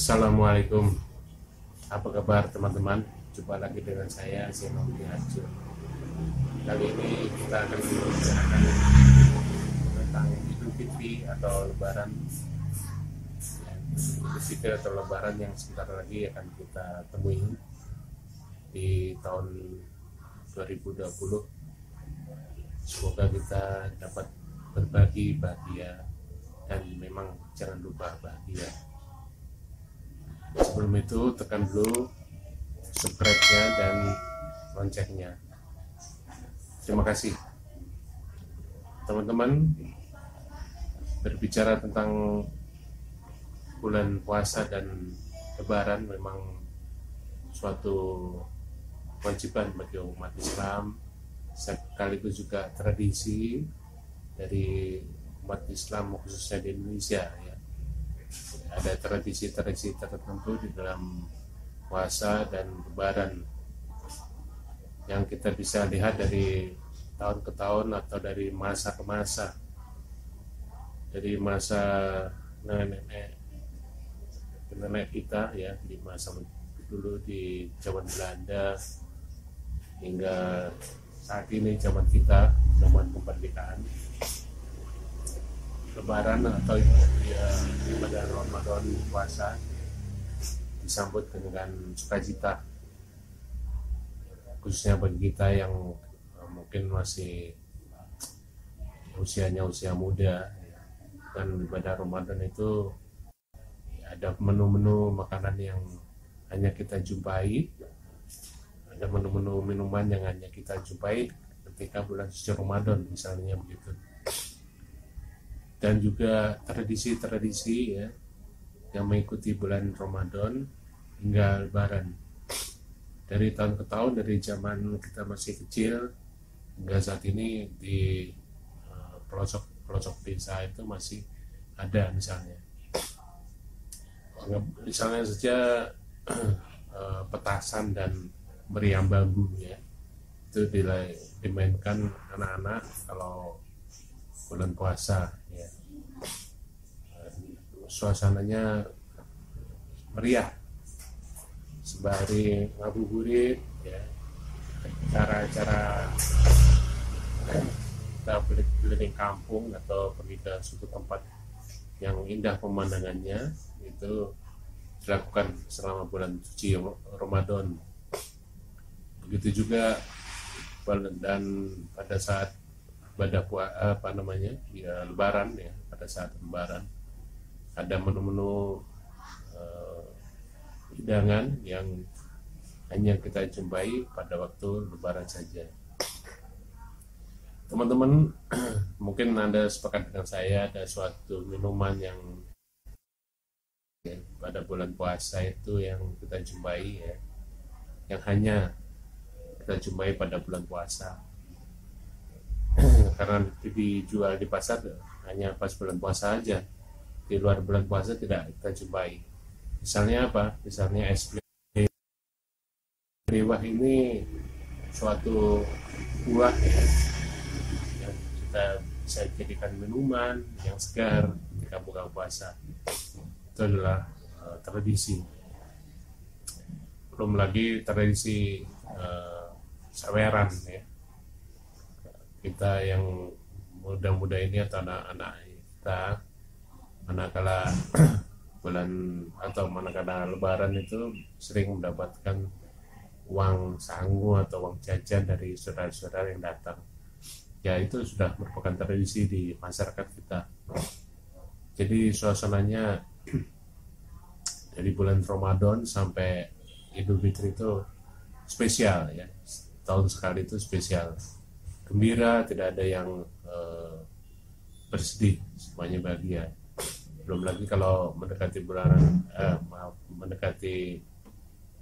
Assalamualaikum, apa kabar teman-teman? Jumpa lagi dengan saya Zenobi Harjo. Kali ini kita akan membicarakan tentang Idul Fitri atau Lebaran. Idul Fitri atau Lebaran yang sebentar lagi akan kita temui di tahun 2020. Semoga kita dapat berbagi bahagia dan memang jangan lupa bahagia. Sebelum itu tekan dulu subscribe-nya dan loncengnya. Terima kasih. Teman-teman, berbicara tentang bulan puasa dan Lebaran memang suatu kewajiban bagi umat Islam, sekaligus juga tradisi dari umat Islam khususnya di Indonesia ya. Ada tradisi-tradisi tertentu di dalam puasa dan Lebaran yang kita bisa lihat dari tahun ke tahun atau dari masa ke masa, dari masa nenek kita ya, di masa dulu di zaman Belanda hingga saat ini zaman kita, zaman kemerdekaan. Lebaran atau ibadah Ramadan puasa disambut dengan sukacita, khususnya bagi kita yang mungkin masih usianya usia muda. Dan ibadah Ramadan itu ada menu-menu makanan yang hanya kita jumpai, ada menu-menu minuman yang hanya kita jumpai ketika bulan suci Ramadan misalnya begitu. Dan juga tradisi-tradisi ya yang mengikuti bulan Ramadan hingga Lebaran. Dari tahun ke tahun, dari zaman kita masih kecil hingga saat ini di pelosok-pelosok desa itu masih ada misalnya saja petasan dan meriam bambu ya, itu dimainkan anak-anak kalau bulan puasa ya. Suasananya meriah sembari ngabuburit ya, cara-cara kita keliling kampung atau pergi ke suatu tempat yang indah pemandangannya itu dilakukan selama bulan suci Ramadan. Begitu juga dan pada saat ibadah Lebaran ya, pada saat Lebaran ada menu-menu hidangan yang hanya kita jumpai pada waktu Lebaran saja. Teman-teman, mungkin Anda sepakat dengan saya, ada suatu minuman yang ya, pada bulan puasa itu yang kita jumpai ya, yang hanya kita jumpai pada bulan puasa. Karena dijual di pasar hanya pas bulan puasa aja, di luar bulan puasa tidak kita jumpai. Misalnya apa? Misalnya es bliwah ini suatu buah ya, yang kita bisa jadikan minuman yang segar ketika buka puasa. Itu adalah tradisi. Belum lagi tradisi saweran ya. Kita yang muda-muda ini atau anak-anak kita manakala bulan atau manakala Lebaran itu sering mendapatkan uang sangu atau uang jajan dari saudara-saudara yang datang. Ya, itu sudah merupakan tradisi di masyarakat kita. Jadi suasananya dari bulan Ramadan sampai Idul Fitri itu spesial ya. Tahun sekali itu spesial. Gembira, tidak ada yang bersedih, semuanya bahagia. Belum lagi kalau mendekati mendekati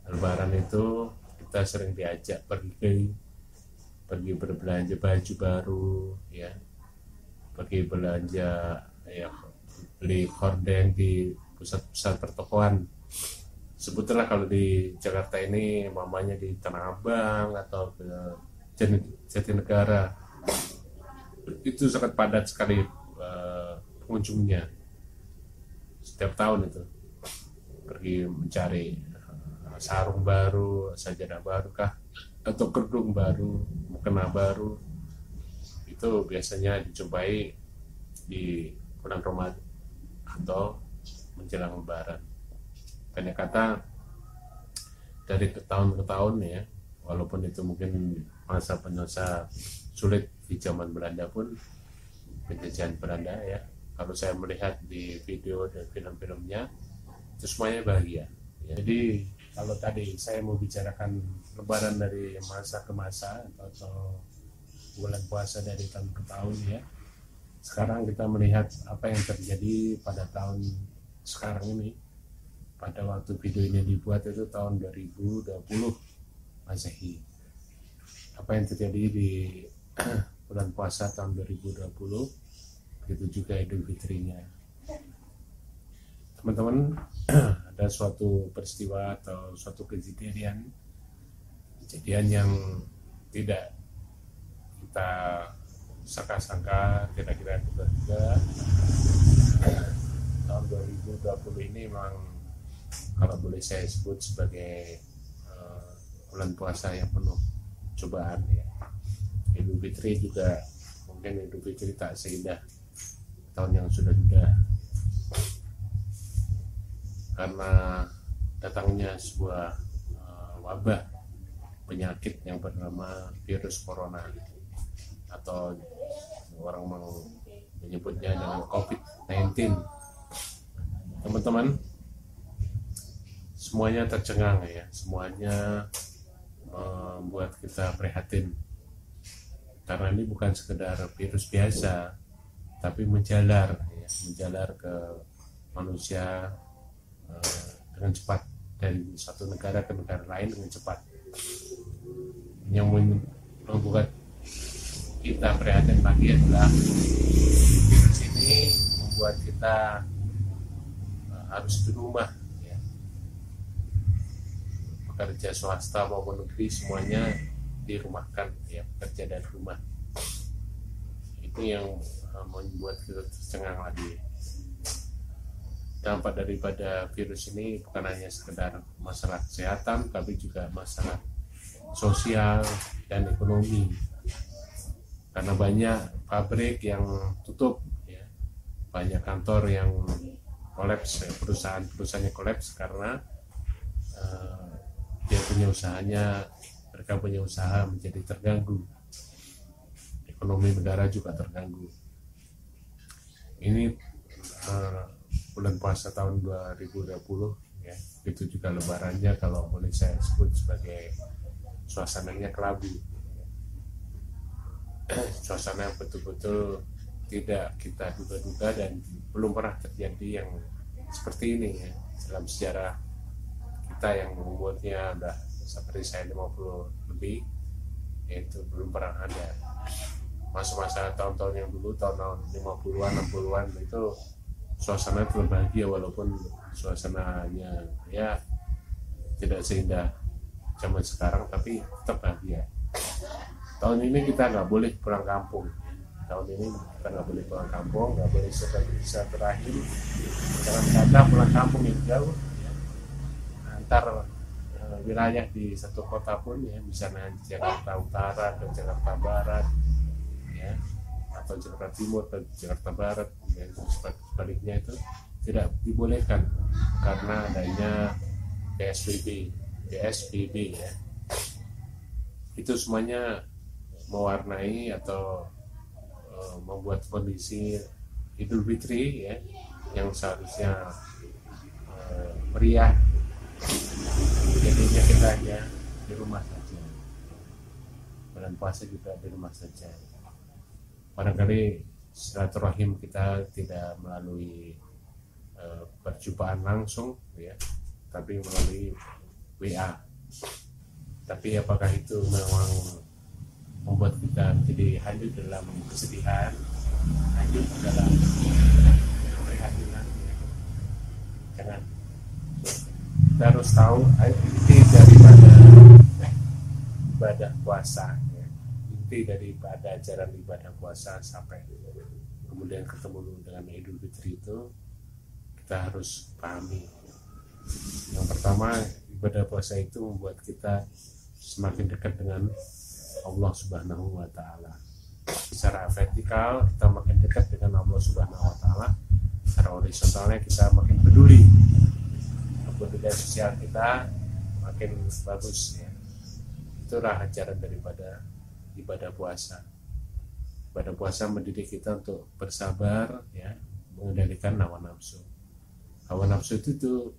Lebaran itu kita sering diajak pergi berbelanja baju baru ya, pergi belanja ya, beli hordeng di pusat-pusat pertokoan. Sebutlah kalau di Jakarta ini mamanya di Tanah Abang atau ke Jatinegara, itu sangat padat sekali pengunjungnya setiap tahun itu. pergi mencari sarung baru, sajadah baru kah, atau kerudung baru, mukena baru, itu biasanya dijumpai di bulan Ramadan atau menjelang Lebaran. Karena kata dari tahun ke tahun ya, walaupun itu mungkin masa sulit di zaman Belanda pun, penjajahan Belanda ya, kalau saya melihat di video dan film-filmnya itu semuanya bahagia ya. Jadi kalau tadi saya mau bicarakan Lebaran dari masa ke masa atau bulan puasa dari tahun ke tahun ya, sekarang kita melihat apa yang terjadi pada tahun sekarang ini. Pada waktu video ini dibuat itu tahun 2020 Masehi. Apa yang terjadi di bulan puasa tahun 2020, begitu juga Idul Fitrinya. Teman-teman, ada suatu peristiwa atau suatu kejadian yang tidak kita sangka-sangka, kira-kira juga tahun 2020 ini memang, kalau boleh saya sebut, sebagai bulan puasa yang penuh cobaan ya. Idul Fitri juga mungkin Idul Fitri tak seindah tahun yang sudah karena datangnya sebuah wabah penyakit yang bernama virus corona, atau orang menyebutnya dengan COVID-19. Teman-teman, semuanya tercengang ya, semuanya membuat kita prihatin, karena ini bukan sekedar virus biasa, tapi menjalar ke manusia dengan cepat, dari satu negara ke negara lain dengan cepat. Yang membuat kita prihatin lagi adalah virus ini membuat kita harus di rumah ya. Pekerja swasta maupun negeri semuanya dirumahkan ya, bekerja dari rumah. Itu yang membuat kita tercengang lagi. Dampak daripada virus ini bukan hanya sekedar masalah kesehatan, tapi juga masalah sosial dan ekonomi. Karena banyak pabrik yang tutup ya, banyak kantor yang kolaps, perusahaan-perusahaannya kolaps karena mereka punya usaha menjadi terganggu, ekonomi negara juga terganggu. Ini bulan puasa tahun 2020 ya, itu juga lebarannya kalau boleh saya sebut sebagai suasananya kelabu, suasana betul-betul tidak kita duga-duga dan belum pernah terjadi yang seperti ini ya dalam sejarah kita yang umurnya udah seperti saya 50 lebih, itu belum pernah ada. Masa-masa tahun-tahun yang dulu, tahun 50-an 60-an itu suasana berbahagia, walaupun suasananya ya tidak seindah zaman sekarang, tapi tetap bahagia. Tahun ini kita nggak boleh pulang kampung. Tahun ini kita nggak boleh pulang kampung, nggak boleh silaturahim. Jangan kata pulang kampung yang jauh, ya. Antar wilayah di satu kota pun ya, misalnya Jakarta Utara dan Jakarta Barat, ya, atau Jakarta Timur dan Jakarta Barat, dan sebaliknya itu tidak dibolehkan karena adanya PSBB ya. Itu semuanya mewarnai atau membuat kondisi Idul Fitri ya, yang seharusnya meriah, jadinya kita hanya di rumah saja. Bulan puasa juga di rumah saja. Barangkali silaturahim kita tidak melalui perjumpaan langsung ya, tapi melalui WA. Tapi apakah itu memang membuat kita menjadi hanyut dalam kesedihan, hanyut dalam keprihatinan? Jangan. Kita harus tahu inti daripada ibadah puasa ya. Inti daripada ajaran ibadah puasa sampai kemudian ketemu dengan Idul Fitri itu kita harus pahami Yang pertama, ibadah puasa itu membuat kita semakin dekat dengan Allah Subhanahu wa Ta'ala. Secara vertikal kita makin dekat dengan Allah Subhanahu wa Ta'ala, secara horizontalnya kita makin peduli, budaya sosial kita makin bagus ya. Itulah ajaran daripada ibadah puasa. Ibadah puasa mendidik kita untuk bersabar ya, mengendalikan hawa nafsu. Hawa nafsu itu tuh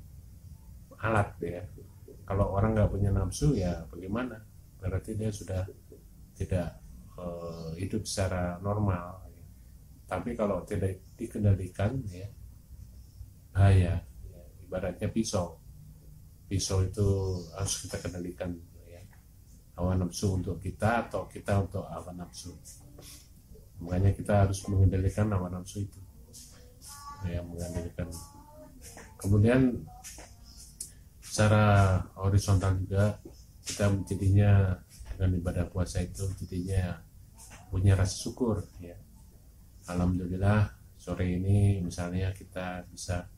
alat ya. Kalau orang nggak punya nafsu ya bagaimana? Berarti dia sudah tidak hidup secara normal. Tapi kalau tidak dikendalikan ya bahaya. Ya, ibaratnya pisau itu harus kita kendalikan ya. Hawa nafsu untuk kita atau kita untuk hawa nafsu. Makanya kita harus mengendalikan hawa nafsu itu ya, mengendalikan. Kemudian secara horizontal juga kita jadinya dengan ibadah puasa itu jadinya punya rasa syukur ya. Alhamdulillah sore ini misalnya kita bisa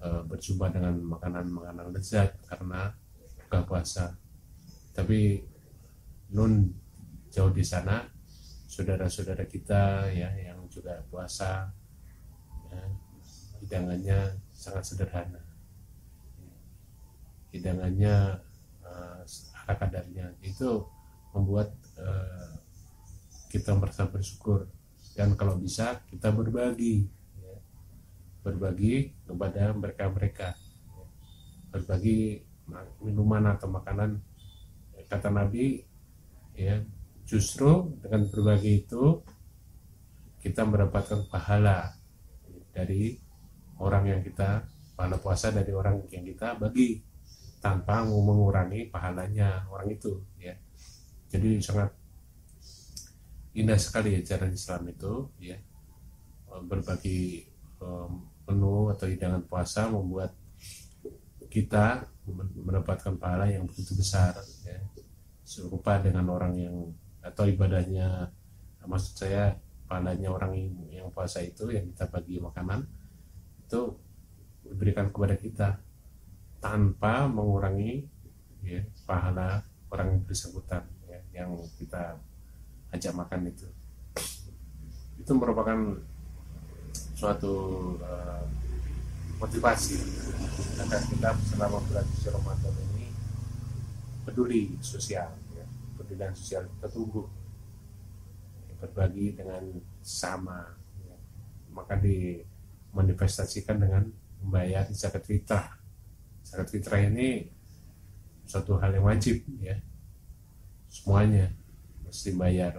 berjumpa dengan makanan-makanan lezat karena buka puasa. Tapi nun jauh di sana saudara-saudara kita ya yang juga puasa ya, hidangannya sangat sederhana, hidangannya ala kadarnya. Itu membuat kita merasa bersyukur, dan kalau bisa kita berbagi ya, berbagi kepada mereka ya. Berbagi minuman atau makanan, kata Nabi ya, justru dengan berbagi itu kita mendapatkan pahala dari orang yang kita, pahala puasa dari orang yang kita bagi tanpa mengurangi pahalanya orang itu ya. Jadi sangat indah sekali ajaran Islam itu ya. Berbagi menu atau hidangan puasa membuat kita mendapatkan pahala yang begitu besar ya. Serupa dengan orang yang atau ibadahnya, maksud saya pahalanya orang yang puasa itu yang kita bagi makanan itu diberikan kepada kita tanpa mengurangi ya, pahala orang yang bersangkutan ya, yang kita ajak makan itu. Itu merupakan suatu motivasi agar kita selama bulan suci Ramadan ini peduli sosial ya, pedulian sosial kita tumbuh, berbagi dengan sama ya. Maka dimanifestasikan dengan membayar zakat fitrah. Zakat fitrah ini suatu hal yang wajib ya, semuanya mesti bayar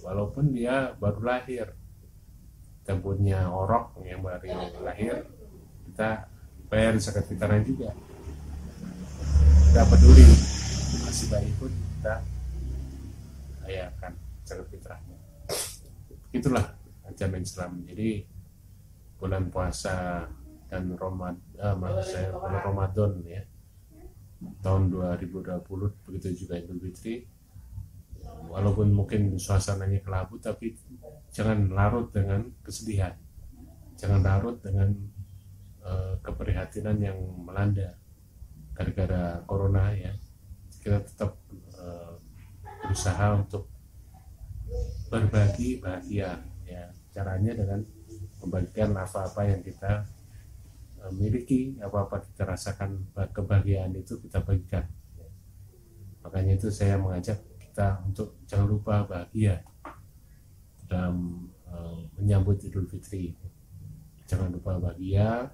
walaupun dia baru lahir. Kita punya orok yang baru lahir, kita bayar zakat fitrahnya juga. Kita peduli masih bayi pun kita bayarkan zakat fitrahnya. Itulah ajaran Islam. Jadi bulan puasa dan bulan Ramadan ya, tahun 2020, begitu juga Idul Fitri, walaupun mungkin suasananya kelabu, tapi jangan larut dengan kesedihan, jangan larut dengan keprihatinan yang melanda gara-gara corona ya. Kita tetap berusaha untuk berbagi bahagia ya, caranya dengan membagikan apa-apa yang kita miliki, apa-apa kita rasakan, kebahagiaan itu kita bagikan. Makanya itu saya mengajak kita untuk jangan lupa bahagia dalam menyambut Idul Fitri. Jangan lupa bahagia,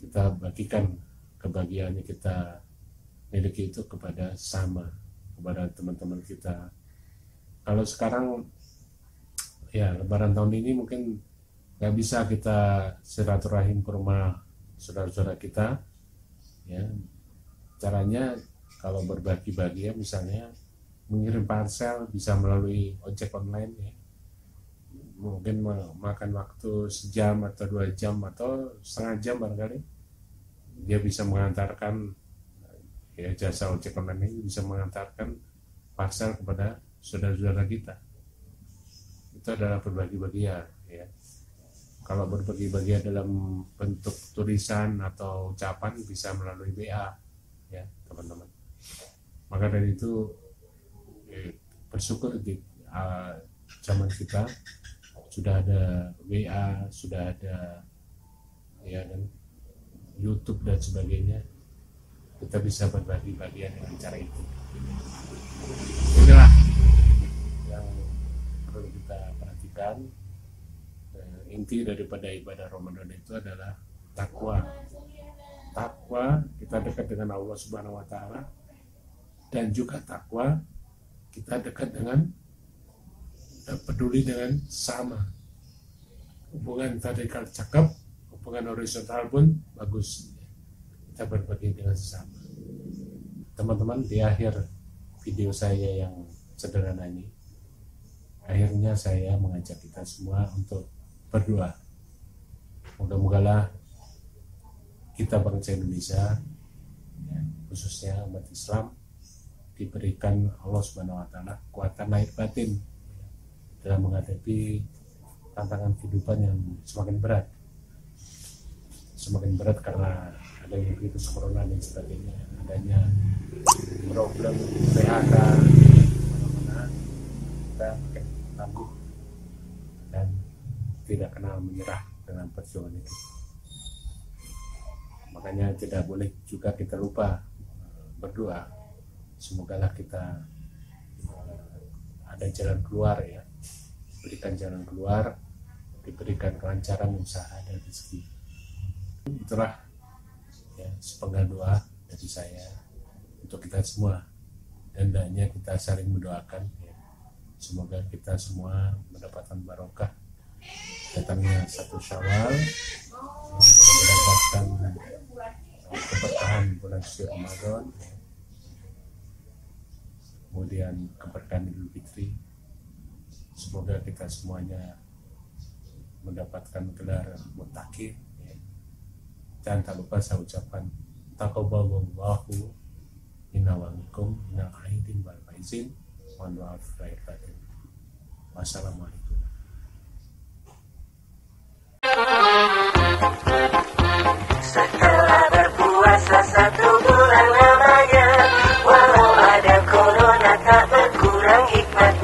kita bagikan kebahagiaan yang kita miliki itu kepada sama, kepada teman-teman kita. Kalau sekarang ya Lebaran tahun ini mungkin nggak bisa kita silaturahim ke rumah saudara-saudara kita ya. Caranya kalau berbagi bahagia misalnya mengirim parcel bisa melalui ojek online ya. Mungkin makan waktu sejam atau 2 jam atau setengah jam barangkali dia bisa mengantarkan ya, jasa ojek online ini bisa mengantarkan parcel kepada saudara-saudara kita. Itu adalah berbagi bahagia ya. Kalau berbagi-bagi dalam bentuk tulisan atau ucapan bisa melalui WA, ya teman-teman. Maka dari itu bersyukur di zaman kita sudah ada WA, sudah ada ya kan, YouTube dan sebagainya. Kita bisa berbagi bagian dengan cara itu. Inilah yang perlu kita perhatikan. Inti daripada ibadah Ramadan itu adalah takwa. Takwa, kita dekat dengan Allah Subhanahu wa Ta'ala, dan juga takwa kita dekat dengan peduli dengan sama. Hubungan vertikal cakep, hubungan horizontal pun bagus. Kita berbagi dengan sesama. Teman-teman, di akhir video saya yang sederhana ini, akhirnya saya mengajak kita semua untuk berdoa. Moga-mogalah kita bangsa Indonesia, ya, khususnya umat Islam, diberikan Allah Subhanahu wa Ta'ala kekuatan lahir batin dalam menghadapi tantangan kehidupan yang semakin berat. Semakin berat karena adanya virus corona dan sebagainya, adanya problem PHK mana-mana, kita makin tangguh dan tidak kenal menyerah dengan perjuangan itu. Makanya tidak boleh juga kita lupa berdoa. Semogalah kita ada jalan keluar, ya, berikan jalan keluar, diberikan kelancaran usaha dan rezeki. Itulah ya sepenggal doa dari saya untuk kita semua, dan hendaknya kita saling mendoakan, ya. Semoga kita semua mendapatkan barokah datangnya 1 Syawal, mendapatkan keberkahan bulan suci Ramadan, kemudian keberkahan Idul Fitri. Semoga kita semuanya mendapatkan gelar muttaqin, ya. Dan tak lupa saya ucapkan taqabbalallahu minna wa minkum minal aidin wal faizin. Mohon maaf lahir batin. Wassalamualaikum. Setelah berpuasa 1 bulan lamanya, walau ada corona tak berkurang hikmat